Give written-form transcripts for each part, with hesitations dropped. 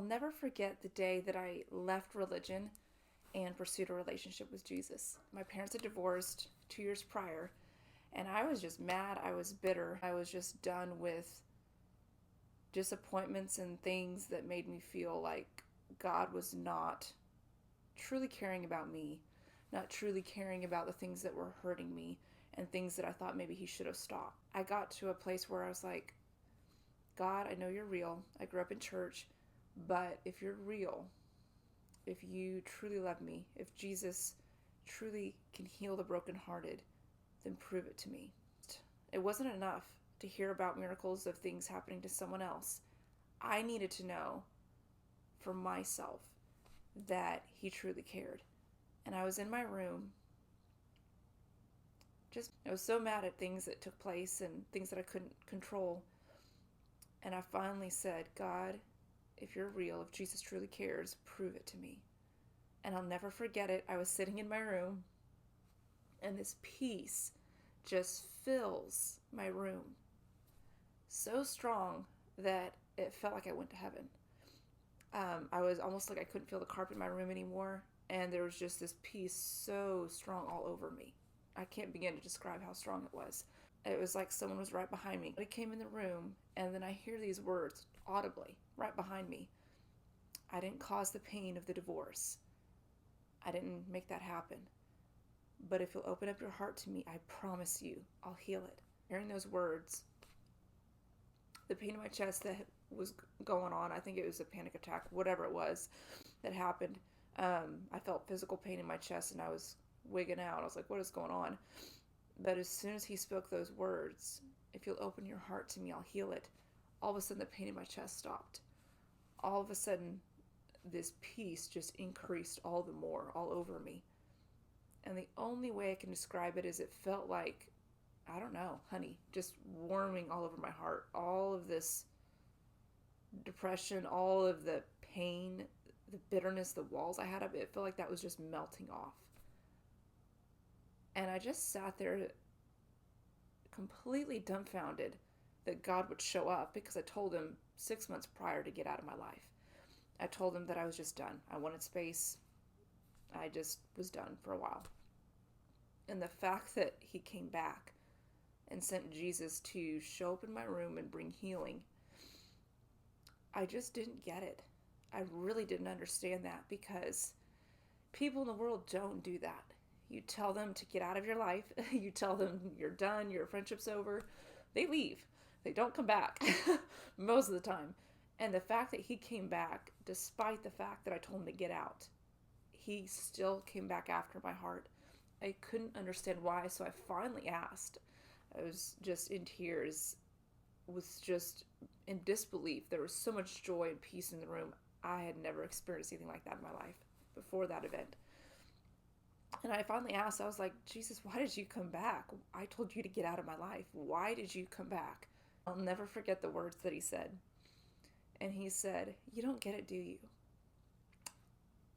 never forget the day that I left religion and pursued a relationship with Jesus. My parents had divorced 2 years prior, and I was just mad. I was bitter. I was just done with disappointments and things that made me feel like God was not truly caring about me, not truly caring about the things that were hurting me and things that I thought maybe he should have stopped. I got to a place where I was like, God, I know you're real. I grew up in church, but if you're real, if you truly love me, if Jesus truly can heal the brokenhearted, then prove it to me. It wasn't enough to hear about miracles of things happening to someone else. I needed to know for myself that he truly cared. And I was in my room, I was so mad at things that took place and things that I couldn't control. And I finally said, God, if you're real, if Jesus truly cares, prove it to me. And I'll never forget it. I was sitting in my room, and this peace just fills my room so strong that it felt like I went to heaven. I was almost like I couldn't feel the carpet in my room anymore, and there was just this peace so strong all over me. I can't begin to describe how strong it was. It was like someone was right behind me. I came in the room, and then I hear these words audibly right behind me. I didn't cause the pain of the divorce. I didn't make that happen. But if you'll open up your heart to me, I promise you, I'll heal it. Hearing those words, the pain in my chest that was going on, I think it was a panic attack, whatever it was that happened. I felt physical pain in my chest, and I was wigging out. I was like, what is going on? But as soon as he spoke those words, if you'll open your heart to me, I'll heal it. All of a sudden, the pain in my chest stopped. All of a sudden, this peace just increased all the more, all over me. And the only way I can describe it is it felt like, I don't know, honey, just warming all over my heart. All of this depression, all of the pain, the bitterness, the walls I had up, it felt like that was just melting off. And I just sat there completely dumbfounded that God would show up, because I told him 6 months prior to get out of my life. I told him that I was just done. I wanted space. I just was done for a while. And the fact that he came back and sent Jesus to show up in my room and bring healing, I just didn't get it. I really didn't understand that, because people in the world don't do that. You tell them to get out of your life. You tell them you're done, your friendship's over. They leave. They don't come back most of the time. And the fact that he came back, despite the fact that I told him to get out, he still came back after my heart. I couldn't understand why, so I finally asked. I was just in tears, was just in disbelief. There was so much joy and peace in the room. I had never experienced anything like that in my life before that event. And I finally asked, I was like, Jesus, why did you come back? I told you to get out of my life. Why did you come back? I'll never forget the words that he said. And he said, you don't get it, do you?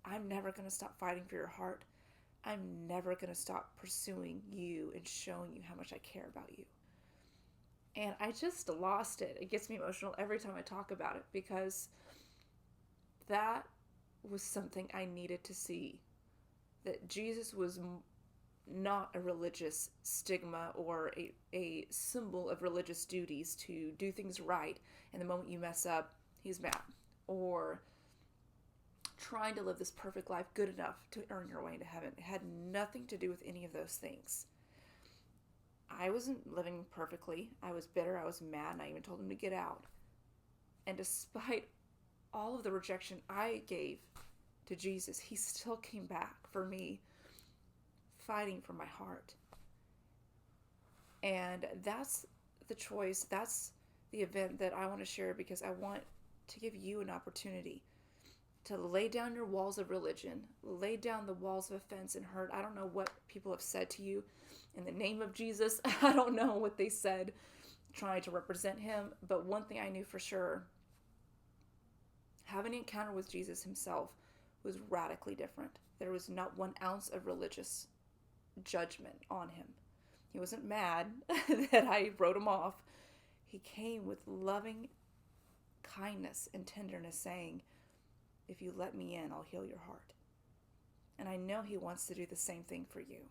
I'm never going to stop fighting for your heart. I'm never going to stop pursuing you and showing you how much I care about you. And I just lost it. It gets me emotional every time I talk about it, because that was something I needed to see. That Jesus was not a religious stigma or a symbol of religious duties to do things right, and the moment you mess up, he's mad. Or trying to live this perfect life good enough to earn your way into heaven. It had nothing to do with any of those things. I wasn't living perfectly. I was bitter. I was mad, and I even told him to get out. And despite all of the rejection I gave to Jesus, he still came back for me, fighting for my heart. And that's the choice, that's the event that I want to share, because I want to give you an opportunity to lay down your walls of religion, lay down the walls of offense and hurt. I don't know what people have said to you in the name of Jesus. I don't know what they said trying to represent him, but one thing I knew for sure, having an encounter with Jesus himself was radically different. There was not 1 ounce of religious judgment on him. He wasn't mad that I wrote him off. He came with loving kindness and tenderness, saying, If you let me in, I'll heal your heart. And I know he wants to do the same thing for you.